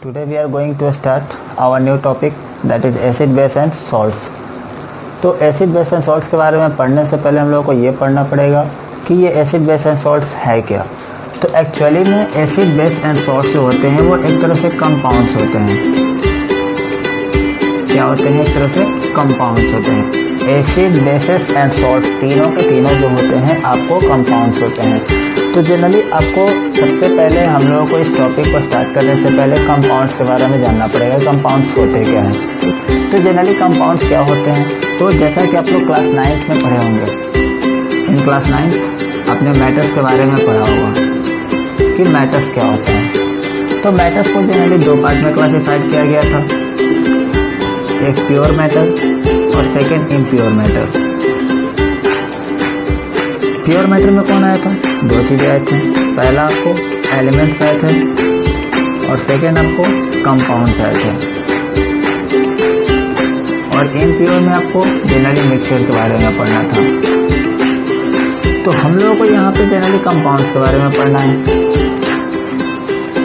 Today we are going to start our new topic, that is acid base and salts. तो acid base and salts के बारे में पढ़ने से पहले हम लोगों को ये पढ़ना पड़ेगा कि ये एसिड बेस एंड सॉल्ट्स है क्या। तो एक्चुअली में एसिड बेस एंड सॉल्ट्स जो होते हैं वो एक तरह से कंपाउंड्स होते हैं। क्या होते हैं? एक तरह से कंपाउंड्स होते हैं। एसिड बेसेस एंड सॉल्ट्स तीनों के तीनों जो होते हैं आपको कंपाउंड्स होते हैं। तो जनरली आपको सबसे पहले हम लोगों को इस टॉपिक को स्टार्ट करने से पहले कंपाउंड्स के बारे में जानना पड़ेगा। कंपाउंड्स होते क्या हैं? तो जनरली कंपाउंड्स क्या होते हैं? तो जैसा कि आप लोग क्लास 9th में पढ़े होंगे, इन क्लास 9th आपने मैटर्स के बारे में पढ़ा होगा कि मैटर्स क्या होते हैं। तो मैटर्स को जनरली दो पार्ट में क्लासिफाइड किया गया था, एक प्योर मैटर और second impure matter. Pure matter में कौन आया था? दो चीजें आए थे, पहला आपको एलिमेंट्स आए थे और सेकेंड आपको कंपाउंड्स आए थे। और इम्प्योर में आपको जनरली मिक्सचर के बारे में पढ़ना था। तो हम लोगों को यहाँ पे जनरली कंपाउंड्स के बारे में पढ़ना है।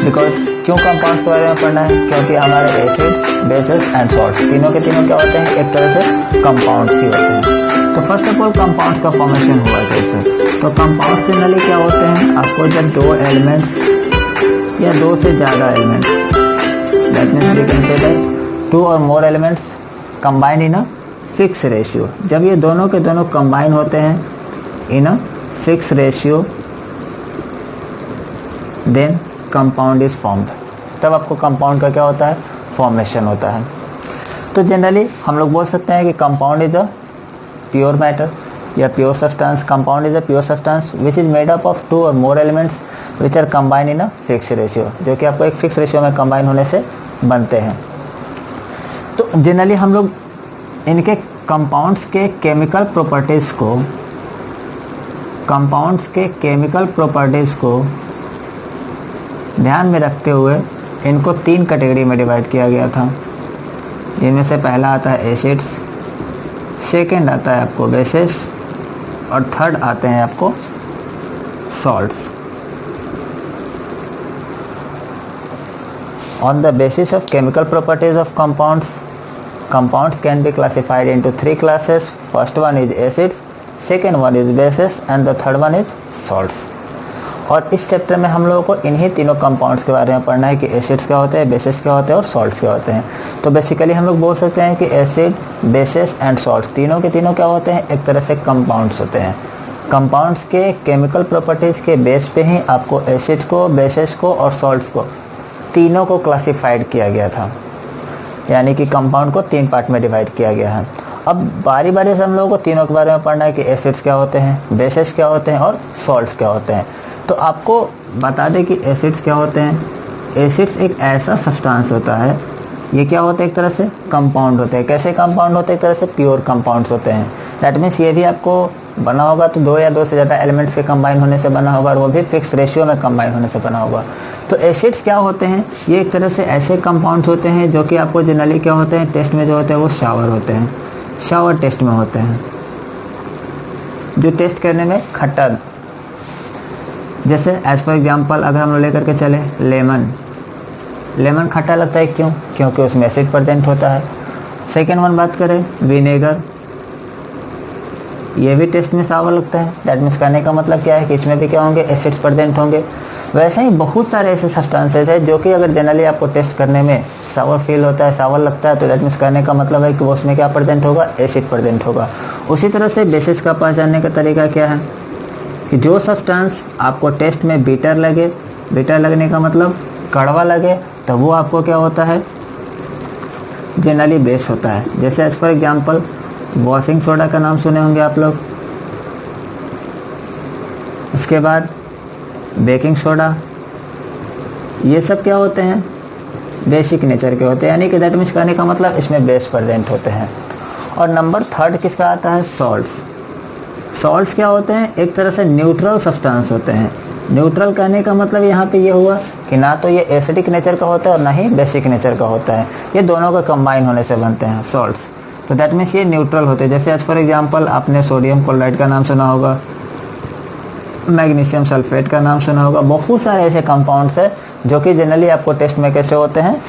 बिकॉज क्यों कंपाउंड्स के बारे में पढ़ना है? क्योंकि हमारे एसिड बेसेस एंड सॉल्ट्स तीनों के तीनों क्या होते हैं? एक तरह से कंपाउंड्स ही होते हैं। तो फर्स्ट ऑफ ऑल कंपाउंड्स का फॉर्मेशन हुआ कैसे? तो कंपाउंड्स जनरली क्या होते हैं? आपको जब दो एलिमेंट्स या दो से ज्यादा elements, that means we can say that two or more elements combine in a fix ratio. जब ये दोनों के दोनों कंबाइन होते हैं in a fix ratio, then compound is formed. तब आपको कंपाउंड का क्या होता है? फॉर्मेशन होता है। तो जनरली हम लोग बोल सकते हैं कि compound is a pure matter या pure substance. Compound is a pure substance which is made up of two or more elements which are combine in a fix ratio, जो कि आपको एक फिक्स रेशियो में कंबाइन होने से बनते हैं। तो जनरली हम लोग इनके कंपाउंड्स के केमिकल प्रॉपर्टीज को ध्यान में रखते हुए इनको तीन कैटेगरी में डिवाइड किया गया था, जिनमें से पहला आता है एसिड्स, सेकेंड आता है आपको बेसेस और थर्ड आते हैं आपको salts. On the basis of chemical properties of compounds can be classified into three classes. First one is acids, second one is bases and the third one is salts. और इस chapter में हम लोगों को इन्हीं तीनों कंपाउंड्स के बारे में पढ़ना है कि एसिड्स क्या होते हैं, बेसेस क्या होते हैं और सॉल्ट्स क्या होते हैं। तो बेसिकली हम लोग बोल सकते हैं कि एसिड, बेसेस एंड सॉल्ट्स तीनों के तीनों क्या होते हैं? एक तरह से कंपाउंड्स होते हैं। कंपाउंड्स के केमिकल प्रॉपर्टीज के बेस पे ही आपको एसिड को, बेसेस को और सॉल्ट्स को तीनों को क्लासिफाइड किया गया था, यानी कि कंपाउंड को तीन पार्ट में डिवाइड किया गया है। अब बारी बारी से हम लोगों को तीनों के बारे में पढ़ना है कि एसिड्स क्या होते हैं, बेसेस क्या होते हैं और सॉल्ट्स क्या होते हैं। तो आपको बता दें कि एसिड्स क्या होते हैं। एसिड्स एक ऐसा सब्सटेंस होता है, ये क्या होता है? एक तरह से कंपाउंड होते हैं। कैसे कंपाउंड होते हैं? एक तरह से प्योर कंपाउंड्स होते हैं। दैट मीन्स ये भी आपको बना होगा तो दो या दो से ज़्यादा एलिमेंट्स के कंबाइन होने से बना होगा और वो भी फिक्स रेशियो में कंबाइन होने से बना होगा। तो एसिड्स क्या होते हैं? ये एक तरह से ऐसे कंपाउंड्स होते हैं जो कि आपको जनरली क्या होते हैं? टेस्ट में जो होते हैं वो शावर होते हैं, शावर टेस्ट में होते हैं, जो टेस्ट करने में खट्टा। जैसे एज फॉर एग्जाम्पल अगर हम लोग लेकर के चले लेमन खट्टा लगता है। क्यों? क्योंकि उसमें एसिड प्रेजेंट होता है। सेकेंड वन बात करें विनेगर, ये भी टेस्ट में सावर लगता है। दैट मीन्स कहने का मतलब क्या है कि इसमें भी क्या होंगे? एसिड्स प्रेजेंट होंगे। वैसे ही बहुत सारे ऐसे सब्सटेंसेस है जो कि अगर जनरली आपको टेस्ट करने में सावर फील होता है, सावर लगता है, तो दैट मीन्स कहने का मतलब है कि वो उसमें क्या प्रेजेंट होगा? एसिड प्रेजेंट होगा। उसी तरह से बेसिस का पहचानने का तरीका क्या है कि जो सब्सटेंस आपको टेस्ट में बीटर लगे, बीटर लगने का मतलब कड़वा लगे, तो वो आपको क्या होता है? जनरली बेस होता है। जैसे as for example washing soda का नाम सुने होंगे आप लोग, उसके बाद बेकिंग सोडा, ये सब क्या होते हैं? बेसिक नेचर के होते हैं, यानी कि दैट मीन्स कहने का मतलब इसमें बेस प्रेजेंट होते हैं। और नंबर थर्ड किसका आता है? सॉल्ट्स। सॉल्ट्स क्या होते हैं? एक तरह से न्यूट्रल सब्सटेंस होते हैं। न्यूट्रल कहने का मतलब यहाँ पे ये हुआ कि ना तो ये एसिडिक नेचर का होता है और ना ही बेसिक नेचर का होता है, ये दोनों का कंबाइन होने से बनते हैं सॉल्ट्स। तो दैट मीन्स ये न्यूट्रल होते हैं। जैसे एज फॉर एग्जाम्पल आपने सोडियम क्लोराइड का नाम सुना होगा, मैग्नीशियम सल्फेट का नाम सुना होगा। बहुत सारे ऐसे कंपाउंड्स हैं जो कि जनरली आपको टेस्ट में कैसे होते हैं,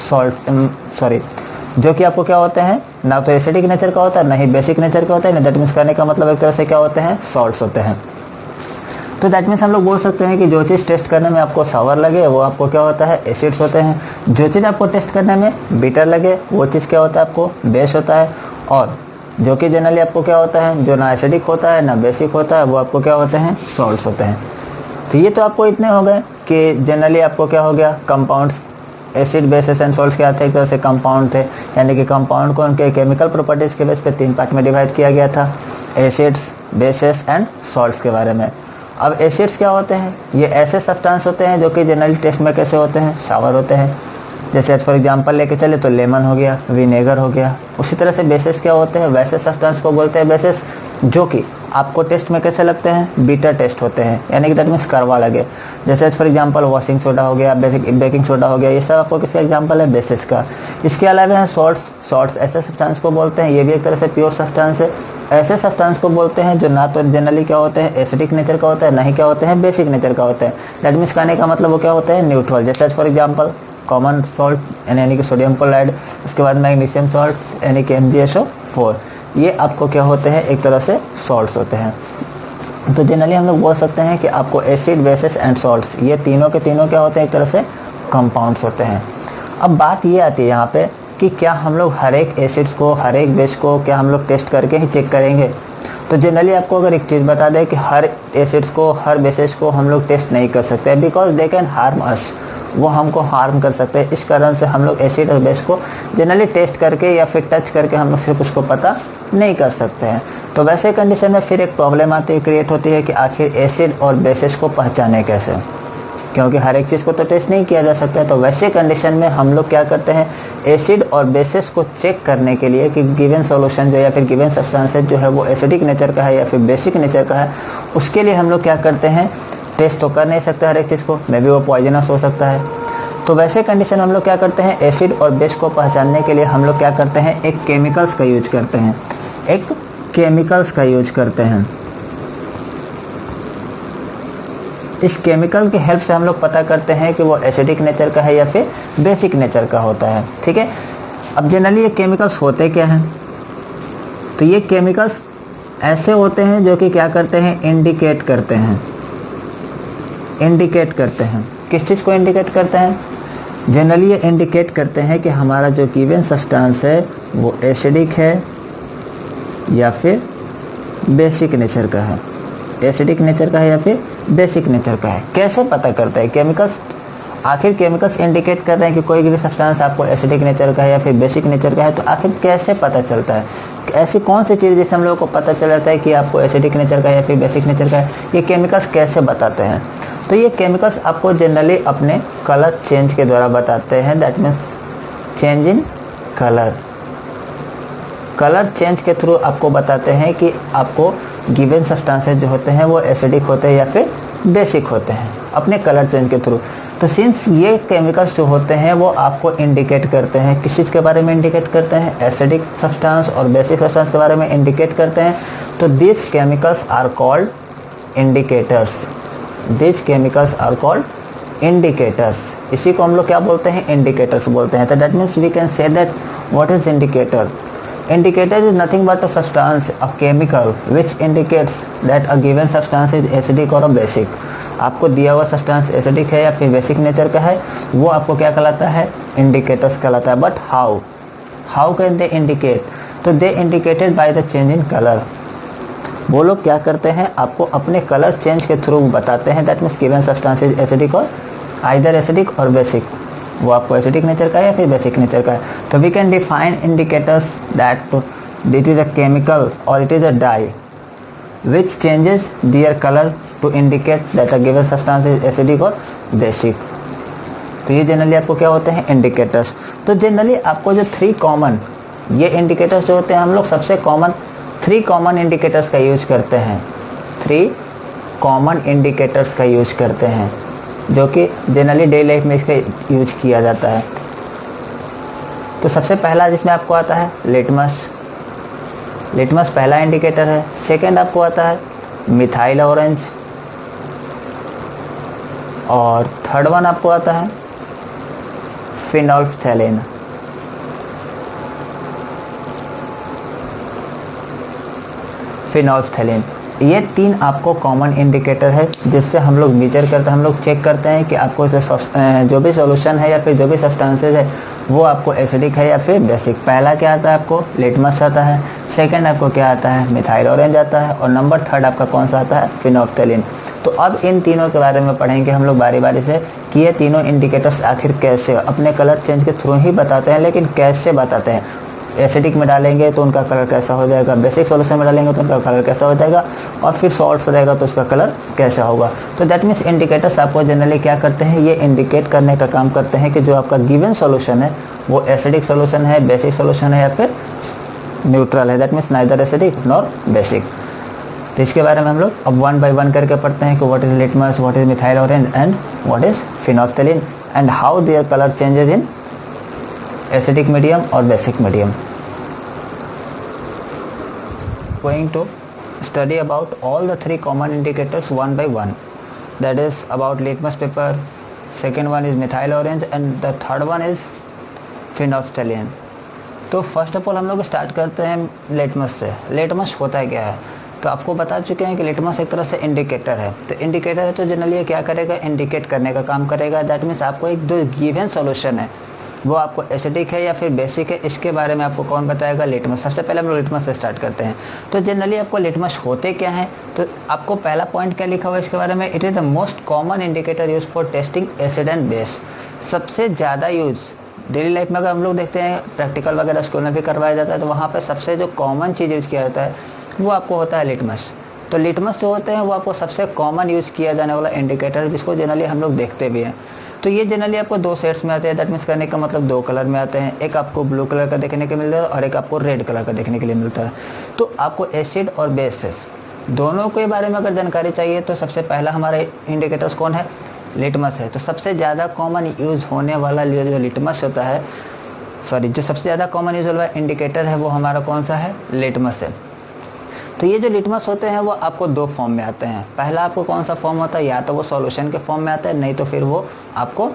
जो कि आपको क्या होते हैं, ना तो एसिडिक नेचर का होता है ना ही बेसिक नेचर का होता है। दैट मीन्स कहने का मतलब एक तरह से क्या होते हैं, सॉल्ट्स होते हैं। तो दैट मीन्स हम लोग बोल सकते हैं कि जो चीज़ टेस्ट करने में आपको सावर लगे वो आपको क्या होता है, एसिड्स होते हैं। जो चीज़ आपको टेस्ट करने में बिटर लगे वो चीज़ क्या होता है, आपको बेस होता है। और जो कि जनरली आपको क्या होता है, जो ना एसिडिक होता है ना बेसिक होता है, वो आपको क्या होते हैं, सॉल्ट्स होते हैं। तो ये तो आपको इतने हो गए कि जनरली आपको क्या हो गया, compounds, acid basis and salts क्या थे, एक तरह से कंपाउंड थे। यानी कि कंपाउंड को उनके केमिकल प्रॉपर्टीज के बेस पे 3 पार्ट में डिवाइड किया गया था, एसिड्स, बेसिस एंड सॉल्ट्स के बारे में। अब एसिड्स क्या होते हैं, ये ऐसे सब्सटेंस होते हैं जो कि जनरली टेस्ट में कैसे होते हैं, सावर होते हैं। जैसे फॉर एग्जांपल लेके चले तो लेमन हो गया, विनेगर हो गया। उसी तरह से बेसिस क्या होते हैं, वैसे सब्सटेंस को बोलते हैं बेसिस जो कि आपको टेस्ट में कैसे लगते हैं, बीटर टेस्ट होते हैं, यानी कि दैट मीन्स कड़वा लगे। जैसे फॉर एग्जांपल वॉशिंग सोडा हो गया, बेकिंग सोडा हो गया, ये सब आपको किसका एग्जांपल है, बेसिस का। इसके अलावा है सॉल्ट्स ऐसे सब्सटेंस को बोलते हैं, ये भी एक तरह से प्योर सब्सटेंस है। ऐसे सब्सटेंस को बोलते हैं जो ना तो जनरली क्या होते हैं, एसिडिक नेचर का होता है, ना ही क्या होते हैं, बेसिक नेचर का होता है। दैट मीन्स कहने का मतलब वो क्या होता है, न्यूट्रल। जैसे फॉर एग्जांपल कॉमन सॉल्ट यानी कि सोडियम क्लोराइड, उसके बाद मैग्नीशियम सॉल्ट यानी कि MgSO4, ये आपको क्या होते हैं, एक तरह से सॉल्ट्स होते हैं। तो जनरली हम लोग बोल सकते हैं कि आपको एसिड, बेसिस एंड सॉल्ट्स, ये तीनों के तीनों क्या होते हैं, एक तरह से कंपाउंड्स होते हैं। अब बात ये आती है यहाँ पे कि क्या हम लोग हर एक एसिड्स को, हर एक बेस को क्या हम लोग टेस्ट करके ही चेक करेंगे। तो जनरली आपको अगर एक चीज़ बता दें कि हर एसिड्स को, हर बेसिस को हम लोग टेस्ट नहीं कर सकते, because they can harm us, वो हमको हार्म कर सकते हैं। इस कारण से हम लोग एसिड और बेस को जनरली टेस्ट करके या फिर टच करके हम लोग सिर्फ उसको पता नहीं कर सकते हैं। तो वैसे कंडीशन में फिर एक प्रॉब्लम आती है, क्रिएट होती है कि आखिर एसिड और बेसिस को पहचाने कैसे, क्योंकि हर एक चीज़ को तो टेस्ट नहीं किया जा सकता है। तो वैसे कंडीशन में हम लोग क्या करते हैं, एसिड और बेसिस को चेक करने के लिए कि गिवन सॉल्यूशन जो या फिर गिवन सब्सटेंस जो है वो एसिडिक नेचर का है या फिर बेसिक नेचर का है, उसके लिए हम लोग क्या करते हैं, टेस्ट तो कर नहीं सकते हर एक चीज़ को, मे बी वो पॉइजनस हो सकता है। तो वैसे कंडीशन हम लोग क्या करते हैं, एसिड और बेस को पहचानने के लिए हम लोग क्या करते हैं, एक केमिकल्स का यूज करते हैं, एक केमिकल्स का यूज करते हैं। इस केमिकल की हेल्प से हम लोग पता करते हैं कि वो एसिडिक नेचर का है या फिर बेसिक नेचर का होता है। ठीक है, अब जनरली ये केमिकल्स होते क्या हैं, तो ये केमिकल्स ऐसे होते हैं जो कि क्या करते हैं, इंडिकेट करते हैं। इंडिकेट करते हैं किस चीज़ को, इंडिकेट करते हैं, जनरली ये इंडिकेट करते हैं कि हमारा जो गिवन सब्सटेंस है वो एसिडिक है या फिर बेसिक नेचर का है, एसिडिक नेचर का है या फिर बेसिक नेचर का है। कैसे पता करता है केमिकल्स, आखिर केमिकल्स इंडिकेट कर रहे हैं कि कोई भी सब्सटेंस आपको एसिडिक नेचर का है या फिर बेसिक नेचर का है, तो आखिर कैसे पता चलता है, ऐसी कौन सी चीज़ जिससे हम लोगों को पता चल जाता है कि आपको एसिडिक नेचर का है या फिर बेसिक नेचर का है, ये केमिकल्स कैसे बताते हैं। तो ये केमिकल्स आपको जनरली अपने कलर चेंज के द्वारा बताते हैं, that means change in colour. Colour change के थ्रू आपको बताते हैं कि आपको गिवन सब्सटेंसेस जो होते हैं वो एसिडिक होते हैं या फिर बेसिक होते हैं, अपने कलर चेंज के थ्रू। तो सिंस ये केमिकल्स जो होते हैं वो आपको इंडिकेट करते हैं, किस चीज़ के बारे में इंडिकेट करते हैं, एसिडिक सब्सटेंस और बेसिक सब्सटेंस के बारे में इंडिकेट करते हैं। तो this chemicals are called indicators, this chemicals are called indicators. इसी को हम लोग क्या बोलते हैं, इंडिकेटर्स बोलते हैं। तो that means we can say that what is indicator. Indicator is nothing but a substance, a chemical which indicates that a given substance is acidic or a basic। आपको दिया हुआ सब्सटेंस एसिडिक है या फिर basic nature का है, वो आपको क्या कहलाता है, इंडिकेटर्स कहलाता है। But how can they indicate, तो they indicated by the change in colour. वो लोग क्या करते हैं, आपको अपने कलर चेंज के थ्रू बताते हैं that means given substance is acidic और आइदर एसिडिक और बेसिक, वो आपको एसिडिक नेचर का है या फिर बेसिक नेचर का है। तो we can define indicators that it is a chemical or it is a dye which changes their colour to indicate that a given substance is acidic or basic. तो ये generally आपको क्या होते हैं, indicators. तो जनरली आपको जो 3 common ये इंडिकेटर्स जो होते हैं, हम लोग सबसे कॉमन 3 कॉमन इंडिकेटर्स का यूज करते हैं, 3 कॉमन इंडिकेटर्स का यूज करते हैं जो कि जनरली डेली लाइफ में इसका यूज किया जाता है। तो सबसे पहला जिसमें आपको आता है लिटमस, लिटमस पहला इंडिकेटर है। सेकंड आपको आता है मिथाइल ऑरेंज, और थर्ड वन आपको आता है फिनोल्फ्थैलीन। फिनोल्फ्थैलीन, ये तीन आपको कॉमन इंडिकेटर है जिससे हम लोग मेजर करते हैं, हम लोग चेक करते हैं कि आपको जो भी सॉल्यूशन है या फिर जो भी सब्सटेंसेज है वो आपको एसिडिक है या फिर बेसिक। पहला क्या आता है आपको लिटमस आता है, सेकंड आपको क्या आता है मिथाइल ऑरेंज आता है, और नंबर थर्ड आपका कौन सा आता है फिनोल्फ्थैलीन। तो अब इन तीनों के बारे में पढ़ेंगे हम लोग बारी बारी से कि ये तीनों इंडिकेटर्स आखिर कैसे अपने कलर चेंज के थ्रू ही बताते हैं, लेकिन कैसे बताते हैं। एसिडिक में डालेंगे तो उनका कलर कैसा हो जाएगा, बेसिक सॉल्यूशन में डालेंगे तो उनका कलर कैसा हो जाएगा, और फिर सॉल्ट रहेगा तो उसका कलर कैसा होगा। तो दैट मीन्स इंडिकेटर्स आपको जनरली क्या करते हैं, ये इंडिकेट करने का काम करते हैं कि जो आपका गिवन सॉल्यूशन है वो एसिडिक सॉल्यूशन है, बेसिक सॉल्यूशन है या फिर न्यूट्रल है। That means neither acidic nor basic. तो इसके बारे में हम लोग अब वन बाय वन करके पढ़ते हैं कि what is litmus, what is methyl orange and what is phenolphthalein and how their colour changes in acidic medium or basic medium. Going to study about all the three common indicators one by one. That is about litmus paper, second one is methyl orange and the third one is phenolphthalein. तो first of all हम लोग start करते हैं litmus से। Litmus होता है क्या है, तो आपको बता चुके हैं कि लिटमस एक तरह से इंडिकेटर है। तो इंडिकेटर है तो जनरली क्या करेगा, इंडिकेट करने का काम करेगा। दैट मीन्स आपको एक जो गिवन सॉल्यूशन है वो आपको एसिडिक है या फिर बेसिक है, इसके बारे में आपको कौन बताएगा, लिटमस। सबसे पहले हम लोग लिटमस से स्टार्ट करते हैं। तो जनरली आपको लिटमस होते क्या है, तो आपको पहला पॉइंट क्या लिखा हुआ है इसके बारे में, it is the most common indicator use for testing acid and base. सबसे ज़्यादा यूज़ डेली लाइफ में अगर हम लोग देखते हैं, प्रैक्टिकल वगैरह स्कूल में भी करवाया जाता है, तो वहाँ पर सबसे जो कॉमन चीज़ यूज़ किया जाता है वो आपको होता है लिटमस। तो लिटमस जो होते हैं वो आपको सबसे कॉमन यूज़ किया जाने वाला इंडिकेटर है, जिसको जनरली हम लोग देखते भी हैं। तो ये जनरली आपको दो सेट्स में आते हैं। दैट मीन्स करने का मतलब दो कलर में आते हैं, एक आपको ब्लू कलर का देखने को मिलता है और एक आपको रेड कलर का देखने के लिए मिलता है। तो आपको एसिड और बेसिस दोनों के बारे में अगर जानकारी चाहिए तो सबसे पहला हमारा इंडिकेटर्स कौन है, लिटमस है। तो सबसे ज़्यादा कॉमन यूज़ होने वाला जो लिटमस होता है, जो सबसे ज़्यादा कॉमन यूज वाला इंडिकेटर है वो हमारा कौन सा है, लिटमस है। तो ये जो लिटमस होते हैं वो आपको दो फॉर्म में आते हैं। पहला आपको कौन सा फॉर्म होता है, या तो वो सॉल्यूशन के फॉर्म में आता है, नहीं तो फिर वो आपको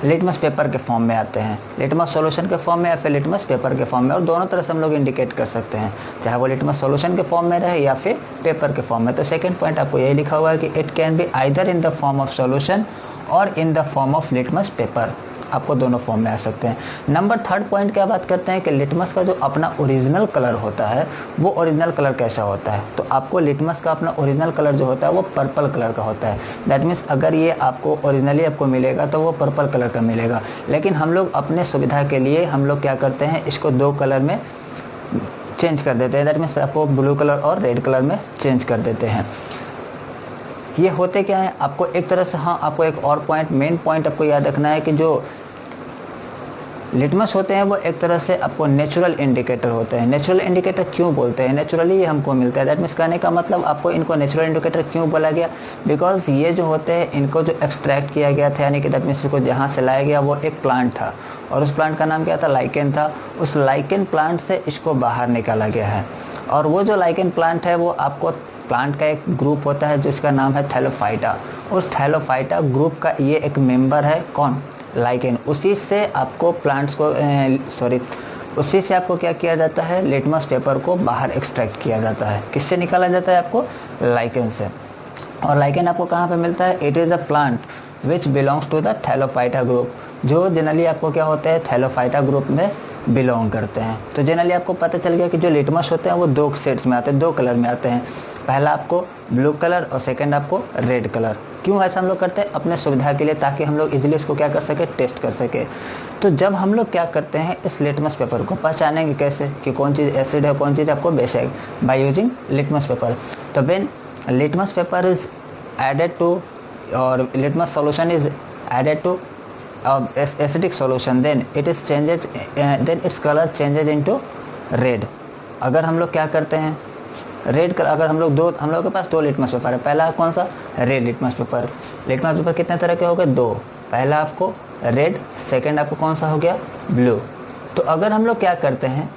लिटमस पेपर के फॉर्म में आते हैं। लिटमस सॉल्यूशन के फॉर्म में या फिर लिटमस पेपर के फॉर्म में, और दोनों तरह से हम लोग इंडिकेट कर सकते हैं, चाहे वो लिटमस सॉल्यूशन के फॉर्म में रहे या फिर पेपर के फॉर्म में। तो सेकंड पॉइंट आपको यही लिखा हुआ है कि it can be either in the form of solution or in the form of litmus paper. आपको दोनों फॉर्म में आ सकते हैं। नंबर थर्ड पॉइंट क्या बात करते हैं कि लिटमस का जो अपना ओरिजिनल कलर होता है वो ओरिजिनल कलर कैसा होता है। तो आपको लिटमस का अपना ओरिजिनल कलर जो होता है वो पर्पल कलर का होता है। दैट मीन्स अगर ये आपको ओरिजिनली आपको मिलेगा तो वो पर्पल कलर का मिलेगा, लेकिन हम लोग अपने सुविधा के लिए हम लोग क्या करते हैं, इसको दो कलर में चेंज कर देते हैं। दैट मीन्स आपको ब्लू कलर और रेड कलर में चेंज कर देते हैं। ये होते क्या है आपको एक तरह से, हाँ आपको एक और पॉइंट, मेन पॉइंट आपको याद रखना है कि जो लिटमस होते हैं वो एक तरह से आपको नेचुरल इंडिकेटर होते हैं। नेचुरल इंडिकेटर क्यों बोलते हैं, नेचुरली ये हमको मिलता है। दैट मीन्स कहने का मतलब आपको इनको नेचुरल इंडिकेटर क्यों बोला गया, बिकॉज ये जो होते हैं इनको जो एक्सट्रैक्ट किया गया था, यानी कि दैट मीन्स इसको जहाँ से लाया गया वो एक प्लांट था, और उस प्लांट का नाम क्या था, लाइकेन था। उस लाइकेन प्लांट से इसको बाहर निकाला गया है, और वो जो लाइकेन प्लांट है वो आपको प्लांट का एक ग्रुप होता है जिसका नाम है थैलोफाइटा। उस थैलोफाइटा ग्रुप का ये एक मेंबर है कौन, लाइकेन। उसी से आपको प्लांट्स को उसी से आपको क्या किया जाता है, लिटमस पेपर को बाहर एक्सट्रैक्ट किया जाता है। किससे निकाला जाता है, आपको लाइकेन से। और लाइकेन आपको कहाँ पे मिलता है, it is a plant which belongs to the thallophyta group, जो जनरली आपको क्या होते हैं, थैलोफाइटा ग्रुप में बिलोंग करते हैं। तो जनरली आपको पता चल गया कि जो लिटमस होते हैं वो दो सेट्स में आते हैं, दो कलर में आते हैं। पहला आपको ब्लू कलर और सेकंड आपको रेड कलर। क्यों ऐसा हम लोग करते हैं, अपने सुविधा के लिए, ताकि हम लोग इजीली इसको क्या कर सके, टेस्ट कर सके। तो जब हम लोग क्या करते हैं, इस लिटमस पेपर को पहचानेंगे कैसे कि कौन चीज़ एसिड है कौन चीज़ आपको बेस है, बाय यूजिंग लिटमस पेपर। तो when litmus paper is added to or litmus solution is added to acidic solution, then its color changes into red। अगर हम लोग क्या करते हैं, रेड कलर, अगर हम लोग के पास दो लिटमस पेपर है, पहला कौन सा, red litmus paper. Litmus paper कितने तरह के हो गए, दो। पहला आपको रेड, सेकंड आपको कौन सा हो गया, ब्लू। तो अगर हम लोग क्या करते हैं,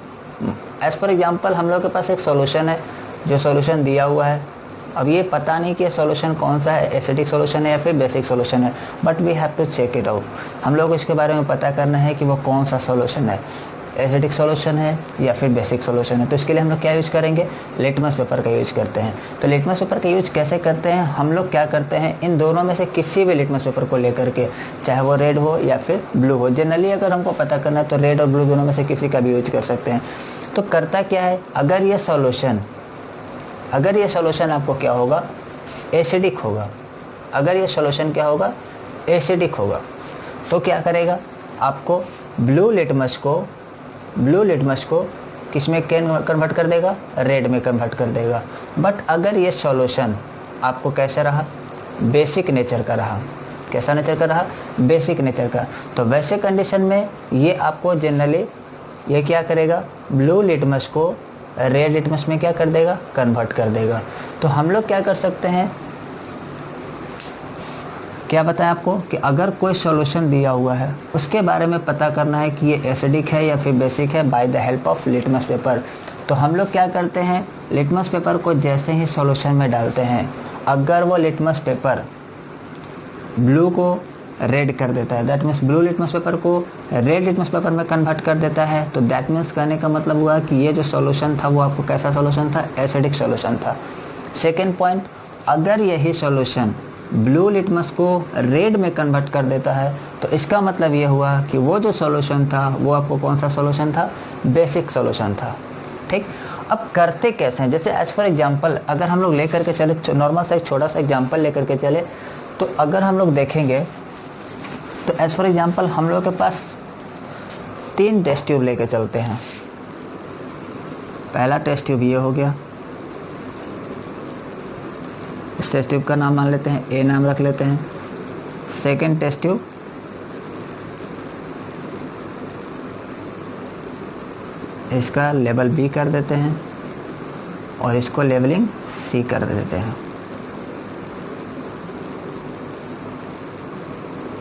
एज फॉर एग्जांपल हम लोग के पास एक सॉल्यूशन है, जो सॉल्यूशन दिया हुआ है, अब ये पता नहीं कि सॉल्यूशन कौन सा है, एसिडिक सॉल्यूशन है या फिर बेसिक सॉल्यूशन है, but we have to check it out. हम लोग को इसके बारे में पता करना है कि वो कौन सा सॉल्यूशन है, एसिडिक सॉल्यूशन है या फिर बेसिक सॉल्यूशन है। तो इसके लिए हम लोग क्या यूज करेंगे, लिटमस पेपर का यूज करते हैं। तो लिटमस पेपर का यूज कैसे करते हैं, हम लोग क्या करते हैं, इन दोनों में से किसी भी लिटमस पेपर को लेकर के, चाहे वो रेड हो या फिर ब्लू हो, जनरली अगर हमको पता करना है तो रेड और ब्लू दोनों में से किसी का भी यूज कर सकते हैं। तो करता क्या है, अगर ये सॉल्यूशन आपको क्या होगा, एसिडिक होगा, अगर ये सॉल्यूशन क्या होगा, एसिडिक होगा, तो क्या करेगा, आपको ब्लू लिटमस को किस में कन्वर्ट कर देगा, रेड में कन्वर्ट कर देगा। बट अगर ये सॉल्यूशन आपको कैसा रहा, बेसिक नेचर का रहा, कैसा नेचर का रहा, बेसिक नेचर का, तो वैसे कंडीशन में ये आपको जनरली ये क्या करेगा, ब्लू लिटमस को रेड लिटमस में क्या कर देगा, कन्वर्ट कर देगा। तो हम लोग क्या कर सकते हैं, क्या बताया आपको कि अगर कोई सॉल्यूशन दिया हुआ है उसके बारे में पता करना है कि ये एसिडिक है या फिर बेसिक है by the help of litmus paper. तो हम लोग क्या करते हैं, लिटमस पेपर को जैसे ही सॉल्यूशन में डालते हैं, अगर वो लिटमस पेपर ब्लू को रेड कर देता है, that means blue litmus paper को रेड लिटमस पेपर में कन्वर्ट कर देता है, तो दैट मीन्स कहने का मतलब हुआ कि ये जो सॉल्यूशन था वो आपको कैसा सॉल्यूशन था, एसिडिक सॉल्यूशन था। सेकेंड पॉइंट, अगर यही सॉल्यूशन ब्लू लिटमस को रेड में कन्वर्ट कर देता है, तो इसका मतलब ये हुआ कि वो जो सॉल्यूशन था वो आपको कौन सा सॉल्यूशन था, बेसिक सॉल्यूशन था। ठीक, अब करते कैसे हैं, जैसे एज फॉर एग्जांपल अगर हम लोग लेकर के चले, नॉर्मल सा एक छोटा सा एग्जांपल लेकर के चले, तो अगर हम लोग देखेंगे तो एज फॉर एग्जांपल हम लोग के पास 3 टेस्ट ट्यूब लेके चलते हैं। पहला टेस्ट ट्यूब ये हो गया, इस टेस्ट ट्यूब का नाम मान लेते हैं, ए नाम रख लेते हैं। सेकेंड टेस्ट ट्यूब, इसका लेवल बी कर देते हैं और इसको लेवलिंग सी कर देते हैं।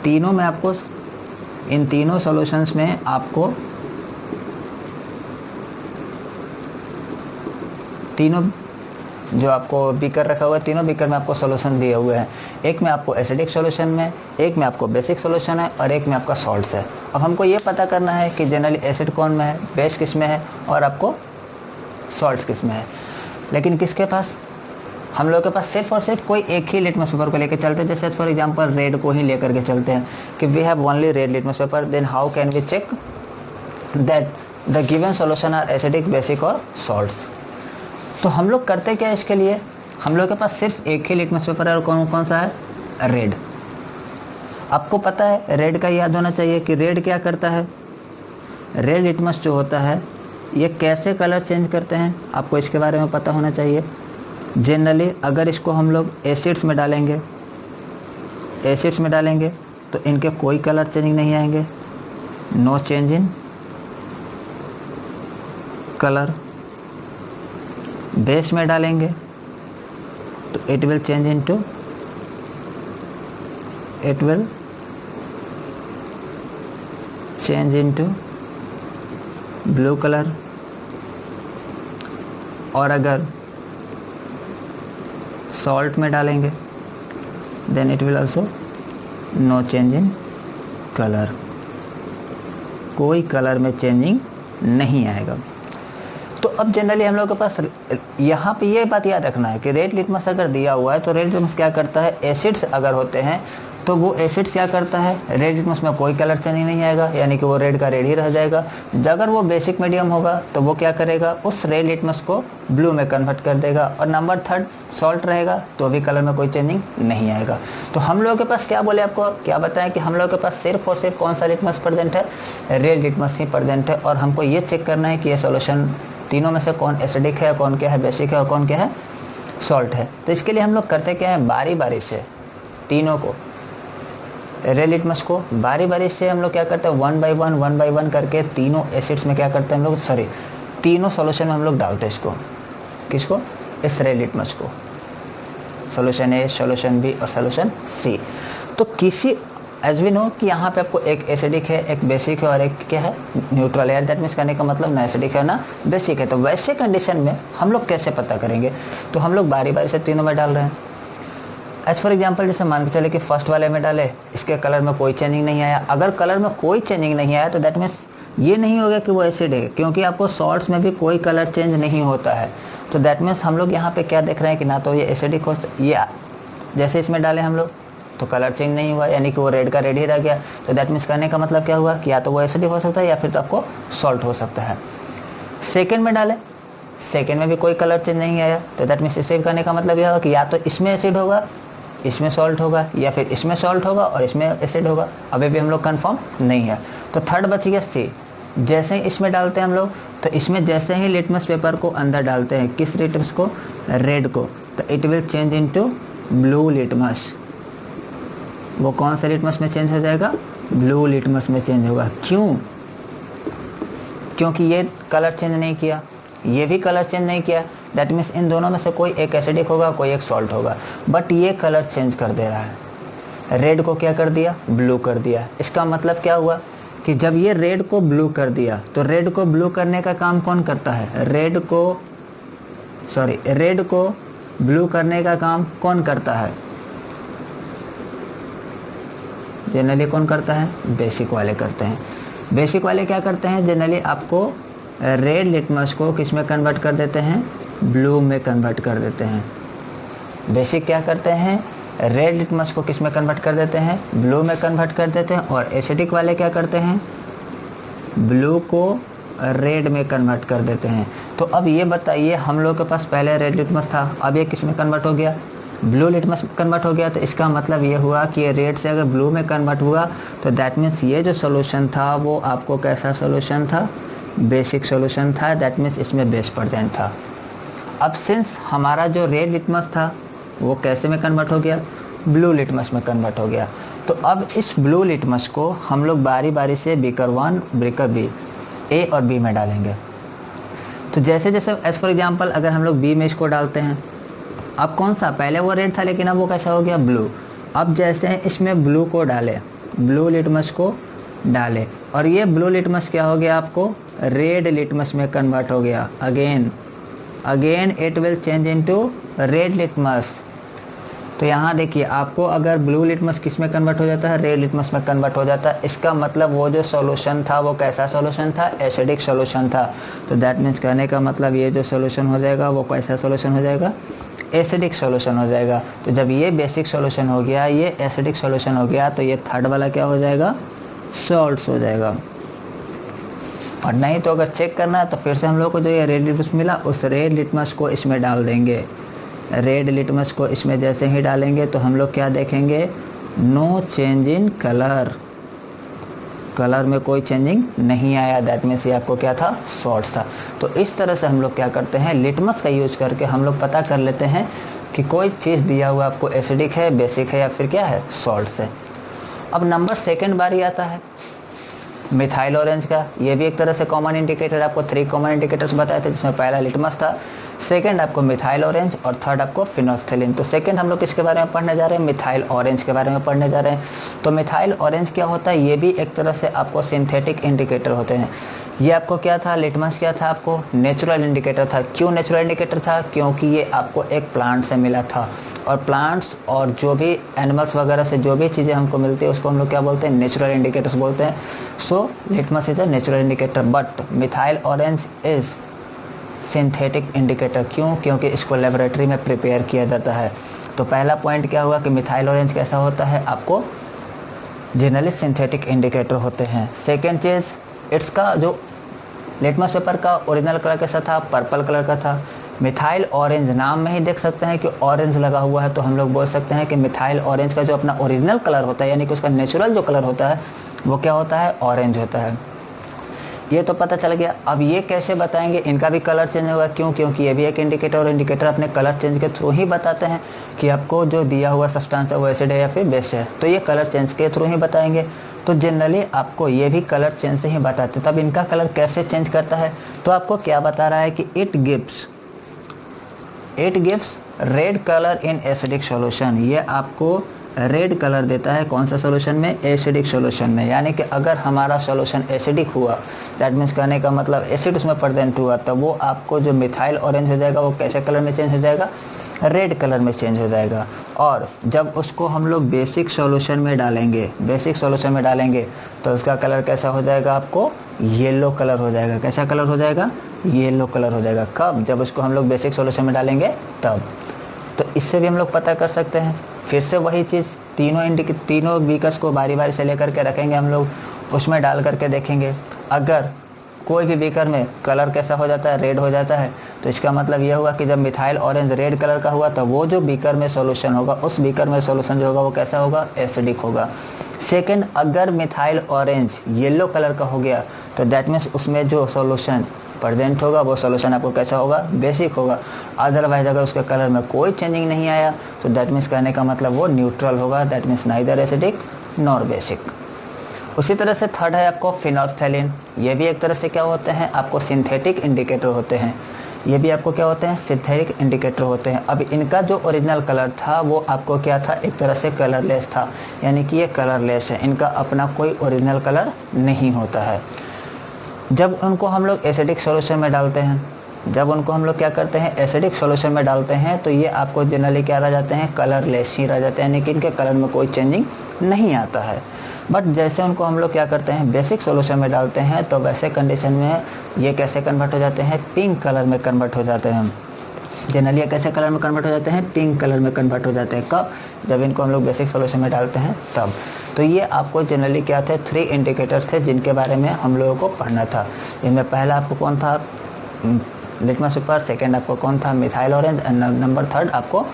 तीनों में आपको, इन तीनों सॉल्यूशंस में आपको तीनों जो आपको बीकर रखा हुआ है, तीनों बीकर में आपको सॉल्यूशन दिए हुए हैं। एक में आपको एसिडिक सॉल्यूशन में, एक में आपको बेसिक सॉल्यूशन है और एक में आपका सॉल्ट्स है। अब हमको ये पता करना है कि जनरली एसिड कौन में है, बेस किस में है और आपको सॉल्ट्स किस में है। लेकिन किसके पास, हम लोग के पास सिर्फ और सिर्फ कोई एक ही लिटमस पेपर को लेकर चलते हैं। जैसे फॉर एग्जांपल रेड को ही लेकर के चलते हैं कि we have only red litmus paper, then how can we check that the given solution are acidic, basic और सॉल्ट्स। तो हम लोग करते क्या है, इसके लिए हम लोग के पास सिर्फ एक ही लिटमस पेपर है और कौन कौन सा है, रेड। आपको पता है रेड का याद होना चाहिए कि रेड क्या करता है, रेड लिटमस जो होता है ये कैसे कलर चेंज करते हैं, आपको इसके बारे में पता होना चाहिए। जनरली अगर इसको हम लोग एसिड्स में डालेंगे, तो इनके कोई कलर चेंजिंग नहीं आएंगे, no change in colour. Base में डालेंगे तो it will change into blue colour. और अगर सॉल्ट में डालेंगे then it will also no change in colour, कोई कलर में चेंजिंग नहीं आएगा। तो अब जनरली हम लोग के पास यहाँ पे ये बात याद रखना है कि रेड लिटमस अगर दिया हुआ है तो रेड लिटमस क्या करता है, एसिड्स अगर होते हैं तो वो एसिड्स क्या करता है, रेड लिटमस में कोई कलर चेंजिंग नहीं आएगा, यानी कि वो रेड का रेड ही रह जाएगा। अगर वो बेसिक मीडियम होगा तो वो क्या करेगा, उस रेड लिटमस को ब्लू में कन्वर्ट कर देगा। और नंबर 3 सॉल्ट रहेगा तो भी कलर में कोई चेंजिंग नहीं आएगा। तो हम लोगों के पास क्या बोले, आपको क्या बताएं कि हम लोगों के पास सिर्फ और सिर्फ कौन सा लिटमस प्रेजेंट है, रेड लिटमस ही प्रेजेंट है। और हमको ये चेक करना है कि ये सोल्यूशन तीनों में से कौन एसिडिक है, कौन क्या है बेसिक है और कौन क्या है सॉल्ट है। तो इसके लिए हम लोग करते क्या है, बारी बारी से तीनों को, रेड लिटमस को बारी बारी से हम लोग क्या करते हैं, 1 बाय 1 करके तीनों एसिड्स में क्या करते हैं हम लोग, तीनों सॉल्यूशन में हम लोग डालते हैं इसको, किसको, इस रेड लिटमस को, सॉल्यूशन ए, सॉल्यूशन बी और सॉल्यूशन सी। तो किसी एज वी नो कि यहाँ पे आपको एक एसिडिक है, एक बेसिक है और एक क्या है, न्यूट्रल है। दैट मीन्स कहने का मतलब ना एसिडिक है ना बेसिक है। तो वैसे कंडीशन में हम लोग कैसे पता करेंगे? तो हम लोग बारी बारी से तीनों में डाल रहे हैं। एज फॉर एग्जाम्पल जैसे मान के चले कि फर्स्ट वाले में डाले, इसके कलर में कोई चेंजिंग नहीं आया। अगर कलर में कोई चेंजिंग नहीं आया तो दैट मीन्स ये नहीं होगा कि वो एसिड है, क्योंकि आपको सॉल्ट्स में भी कोई कलर चेंज नहीं होता है। तो दैट मीन्स हम लोग यहाँ पे क्या देख रहे हैं कि ना तो ये एसिडिक हो, ये जैसे इसमें डाले हम लोग तो कलर चेंज नहीं हुआ, यानी कि वो रेड का रेड ही रह गया। तो दैट मीन्स कहने का मतलब क्या हुआ कि या तो वो एसिडिक हो सकता है या फिर तो आपको सॉल्ट हो सकता है। सेकेंड में डाले, सेकेंड में भी कोई कलर चेंज नहीं आया, तो दैट मीन्स इससे कहने का मतलब यह होगा कि या तो इसमें एसिड होगा, इसमें सॉल्ट होगा, या फिर इसमें सॉल्ट होगा और इसमें एसिड होगा। अभी भी हम लोग कंफर्म नहीं है। तो थर्ड बच गया सी। जैसे ही इसमें डालते हैं हम लोग, तो इसमें जैसे ही लिटमस पेपर को अंदर डालते हैं, किस लिटमस को, रेड को, तो it will change into blue litmus. वो कौन सा लिटमस में चेंज हो जाएगा? ब्लू लिटमस में चेंज होगा। क्यों? क्योंकि ये कलर चेंज नहीं किया, ये भी कलर चेंज नहीं किया। दैट मीन्स इन दोनों में से कोई एक एसिडिक होगा, कोई एक सॉल्ट होगा, बट ये कलर चेंज कर दे रहा है। रेड को क्या कर दिया? ब्लू कर दिया। इसका मतलब क्या हुआ कि जब ये रेड को ब्लू कर दिया, तो रेड को ब्लू करने का काम कौन करता है? रेड को ब्लू करने का काम कौन करता है? जनरली कौन करता है? बेसिक वाले करते हैं। बेसिक वाले क्या करते हैं? जनरली आपको रेड लिटमस को किस में कन्वर्ट कर देते हैं? ब्लू में कन्वर्ट कर देते हैं। बेसिक क्या करते हैं? रेड लिटमस को किस में कन्वर्ट कर देते हैं? ब्लू में कन्वर्ट कर देते हैं। और एसिडिक वाले क्या करते हैं? ब्लू को रेड में कन्वर्ट कर देते हैं। तो अब ये बताइए, हम लोग के पास पहले रेड लिटमस था, अब ये किस में कन्वर्ट हो गया? ब्लू लिटमस कन्वर्ट हो गया। तो इसका मतलब ये हुआ कि ये रेड से अगर ब्लू में कन्वर्ट हुआ तो दैट मीन्स ये जो सोल्यूशन था वो आपको कैसा सोल्यूशन था? बेसिक सोल्यूशन था। दैट मीन्स इसमें बेस प्रेजेंट था। अब सिंस हमारा जो रेड लिटमस था वो कैसे में कन्वर्ट हो गया? ब्लू लिटमस में कन्वर्ट हो गया। तो अब इस ब्लू लिटमस को हम लोग बारी बारी से बीकर 1, बीकर बी, ए और बी में डालेंगे। तो जैसे जैसे एज फॉर एग्जांपल अगर हम लोग बी में इसको डालते हैं, अब कौन सा, पहले वो रेड था लेकिन अब वो कैसा हो गया? ब्लू। अब जैसे इसमें ब्लू को डाले, ब्लू लिटमस को डाले, और ये ब्लू लिटमस क्या हो गया? आपको रेड लिटमस में कन्वर्ट हो गया। Again it will change into red litmus. तो यहाँ देखिए, आपको अगर ब्लू लिटमस किस में कन्वर्ट हो जाता है? रेड लिटमस में कन्वर्ट हो जाता है। इसका मतलब वो जो सॉल्यूशन था वो कैसा सॉल्यूशन था? एसिडिक सॉल्यूशन था। तो दैट मीन्स कहने का मतलब ये जो सॉल्यूशन हो जाएगा वो कैसा सॉल्यूशन हो जाएगा? एसिडिक सॉल्यूशन हो जाएगा। तो जब ये बेसिक सॉल्यूशन हो गया, ये एसिडिक सॉल्यूशन हो गया, तो ये थर्ड वाला क्या हो जाएगा? सॉल्ट्स हो जाएगा। और नहीं तो अगर चेक करना है तो फिर से हम लोग को जो ये रेड लिटमस मिला, उस रेड लिटमस को इसमें डाल देंगे। रेड लिटमस को इसमें जैसे ही डालेंगे तो हम लोग क्या देखेंगे? No change in colour. Colour में कोई चेंजिंग नहीं आया। दैट मीन्स ये आपको क्या था? सॉल्ट्स था। तो इस तरह से हम लोग क्या करते हैं? लिटमस का यूज करके हम लोग पता कर लेते हैं कि कोई चीज़ दिया हुआ आपको एसिडिक है, बेसिक है या फिर क्या है? सॉल्ट्स है। अब नंबर सेकेंड बारी आता है मिथाइल ऑरेंज का। ये भी एक तरह से कॉमन इंडिकेटर, आपको 3 कॉमन इंडिकेटर्स बताए थे, जिसमें पहला लिटमस था, सेकंड आपको मिथाइल ऑरेंज और थर्ड आपको फिनोल्फ्थेलिन। तो सेकंड हम लोग किसके बारे में पढ़ने जा रहे हैं? मिथाइल ऑरेंज के बारे में पढ़ने जा रहे हैं। तो मिथाइल ऑरेंज क्या होता है? ये भी एक तरह से आपको सिंथेटिक इंडिकेटर होते हैं। ये आपको क्या था? लिटमस क्या था? आपको नेचुरल इंडिकेटर था। क्यों नेचुरल इंडिकेटर था? क्योंकि ये आपको एक प्लांट से मिला था, और प्लांट्स और जो भी एनिमल्स वगैरह से जो भी चीज़ें हमको मिलती है उसको हम लोग क्या बोलते हैं? नेचुरल इंडिकेटर्स बोलते हैं। So litmus is a natural indicator, but methyl orange is synthetic indicator. क्यों? क्योंकि इसको लेबोरेटरी में प्रिपेयर किया जाता है। तो पहला पॉइंट क्या हुआ कि मिथाइल ऑरेंज कैसा होता है? आपको जनरली सिंथेटिक इंडिकेटर होते हैं। सेकेंड चीज़, इसका जो लिटमस पेपर का ओरिजिनल कलर कैसा था? पर्पल कलर का था। मिथाइल ऑरेंज, नाम में ही देख सकते हैं कि ऑरेंज लगा हुआ है, तो हम लोग बोल सकते हैं कि मिथाइल ऑरेंज का जो अपना ओरिजिनल कलर होता है, यानी कि उसका नेचुरल जो कलर होता है वो क्या होता है? ऑरेंज होता है। ये तो पता चल गया। अब ये कैसे बताएंगे? इनका भी कलर चेंज होगा। क्यों? क्योंकि ये भी एक इंडिकेटर, और इंडिकेटर अपने कलर चेंज के थ्रू ही बताते हैं कि आपको जो दिया हुआ सब्सटेंस है वो एसिड है या फिर बेस है। तो ये कलर चेंज के थ्रू ही बताएंगे। तो जनरली आपको ये भी कलर चेंज से ही बताते हैं। तब इनका कलर कैसे चेंज करता है? तो आपको क्या बता रहा है कि it gives red colour in acidic solution. ये आपको रेड कलर देता है कौन सा सॉल्यूशन में, एसिडिक सॉल्यूशन में। यानी कि अगर हमारा सॉल्यूशन एसिडिक हुआ, दैट मीन्स कहने का मतलब एसिड उसमें प्रेजेंट हुआ, तब वो आपको जो मिथाइल ऑरेंज हो जाएगा वो कैसे कलर में चेंज हो जाएगा, रेड कलर में चेंज हो जाएगा। और जब उसको हम लोग बेसिक सॉल्यूशन में डालेंगे, बेसिक सॉल्यूशन में डालेंगे तो उसका कलर कैसा हो जाएगा, आपको येलो कलर हो जाएगा। कैसा कलर हो जाएगा, येलो कलर हो जाएगा। कब, जब उसको हम लोग बेसिक सॉल्यूशन में डालेंगे तब। तो इससे भी हम लोग पता कर सकते हैं। फिर से वही चीज़, तीनों बीकर्स को बारी बारी से लेकर के रखेंगे हम लोग, उसमें डाल करके देखेंगे। अगर कोई भी बीकर में कलर कैसा हो जाता है, रेड हो जाता है, तो इसका मतलब यह हुआ कि जब मिथाइल ऑरेंज रेड कलर का हुआ तो वो जो बीकर में सॉल्यूशन होगा, उस बीकर में सॉल्यूशन जो होगा वो कैसा होगा, एसिडिक होगा। सेकंड, अगर मिथाइल ऑरेंज येलो कलर का हो गया तो दैट मीन्स उसमें जो सॉल्यूशन प्रेजेंट होगा वो सॉल्यूशन आपको कैसा होगा, बेसिक होगा। अदरवाइज अगर उसके कलर में कोई चेंजिंग नहीं आया तो दैट मीन्स कहने का मतलब वो न्यूट्रल होगा, that means neither acidic nor basic. उसी तरह से थर्ड है आपको फिनोल्फ्थैलीन। ये भी एक तरह से क्या होते हैं, आपको सिंथेटिक इंडिकेटर होते हैं। ये भी आपको क्या होते हैं, सिंथेटिक इंडिकेटर होते हैं। अब इनका जो ओरिजिनल कलर था वो आपको क्या था, एक तरह से कलरलेस था, यानी कि ये कलरलेस है, इनका अपना कोई ओरिजिनल कलर नहीं होता है। जब उनको हम लोग एसिडिक सॉल्यूशन में डालते हैं, जब उनको हम लोग क्या करते हैं, एसिडिक सॉल्यूशन में डालते हैं, तो ये आपको जनरली क्या रह जाते हैं, कलरलेस ही रह जाते हैं, यानी कि इनके कलर में कोई चेंजिंग नहीं आता है। बट जैसे उनको हम लोग क्या करते हैं, बेसिक सॉल्यूशन में डालते हैं, तो वैसे कंडीशन में ये कैसे कन्वर्ट हो जाते हैं, पिंक कलर में कन्वर्ट हो जाते हैं। जनरली ये कैसे कलर में कन्वर्ट हो जाते हैं, पिंक कलर में कन्वर्ट हो जाते हैं। कब, जब इनको हम लोग बेसिक सॉल्यूशन में डालते हैं तब। तो ये आपको जनरली क्या थे, 3 इंडिकेटर्स थे जिनके बारे में हम लोगों को पढ़ना था। इनमें पहला आपको कौन था, लिटमस पेपर, सेकेंड आपको कौन था, methyl orange, and number third आपको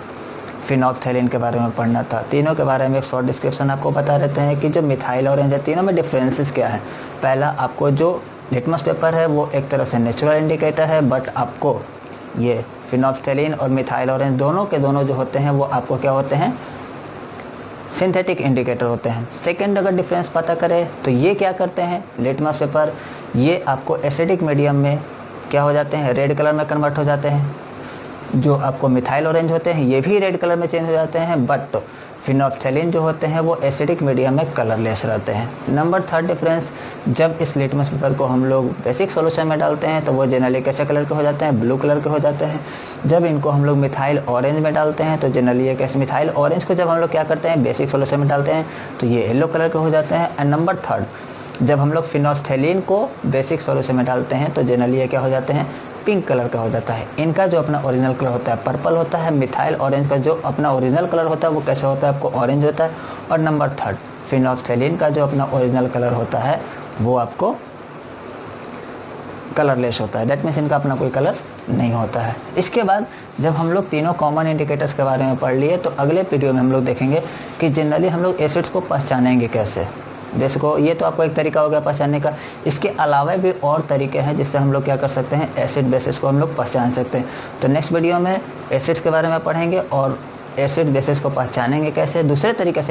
फिनोल्फ्थैलीन के बारे में पढ़ना था। तीनों के बारे में एक शॉर्ट डिस्क्रिप्शन आपको बता देते हैं कि जो मिथाइल ऑरेंज है, तीनों में डिफरेंसेस क्या है। पहला, आपको जो लिटमस पेपर है वो एक तरह से नेचुरल इंडिकेटर है, बट आपको ये फिनोल्फ्थैलीन और मिथाइल ऑरेंज दोनों के दोनों जो होते हैं वो आपको क्या होते हैं, सिंथेटिक इंडिकेटर होते हैं। सेकेंड, अगर डिफरेंस पता करें तो ये क्या करते हैं, लिटमस पेपर, ये आपको एसिडिक मीडियम में क्या हो जाते हैं, रेड कलर में कन्वर्ट हो जाते हैं। जो आपको मिथाइल ऑरेंज होते हैं ये भी रेड कलर में चेंज हो जाते हैं, बट फिनोल्फ्थैलीन जो होते हैं वो एसिडिक मीडियम में कलरलेस रहते हैं। नंबर थर्ड डिफरेंस, जब इस लिटमस पेपर को हम लोग बेसिक सॉल्यूशन में डालते हैं तो वो जनरली कैसे कलर के हो जाते हैं, ब्लू कलर के हो जाते हैं। जब इनको हम लोग मिथाइल ऑरेंज में डालते हैं तो जनरली ये कैसे, मिथाइल ऑरेंज को जब हम लोग क्या करते हैं, बेसिक सॉल्यूशन में डालते हैं तो ये येलो कलर के हो जाते हैं। एंड नंबर थर्ड, जब हम लोग फिनोल्फ्थैलीन को बेसिक सॉल्यूशन में डालते हैं तो जनरली ये क्या हो जाते हैं, पिंक कलर का हो जाता है। इनका जो अपना ओरिजिनल कलर होता है पर्पल होता है। मिथाइल ऑरेंज का जो अपना ओरिजिनल कलर होता है वो कैसा होता है, आपको ऑरेंज होता है। और नंबर थर्ड, फिनोल्फ्थैलीन का जो अपना ओरिजिनल कलर होता है वो आपको कलरलेस होता है, दैट मीन्स इनका अपना कोई कलर नहीं होता है। इसके बाद जब हम लोग तीनों कॉमन इंडिकेटर्स के बारे में पढ़ लिए तो अगले वीडियो में हम लोग देखेंगे कि जनरली हम लोग एसिड्स को पहचानेंगे कैसे। जैसे को ये तो आपको एक तरीका हो गया पहचानने का, इसके अलावा भी और तरीके हैं जिससे हम लोग क्या कर सकते हैं, एसिड बेसिस को हम लोग पहचान सकते हैं। तो नेक्स्ट वीडियो में एसिड्स के बारे में पढ़ेंगे और एसिड बेसिस को पहचानेंगे कैसे, दूसरे तरीके से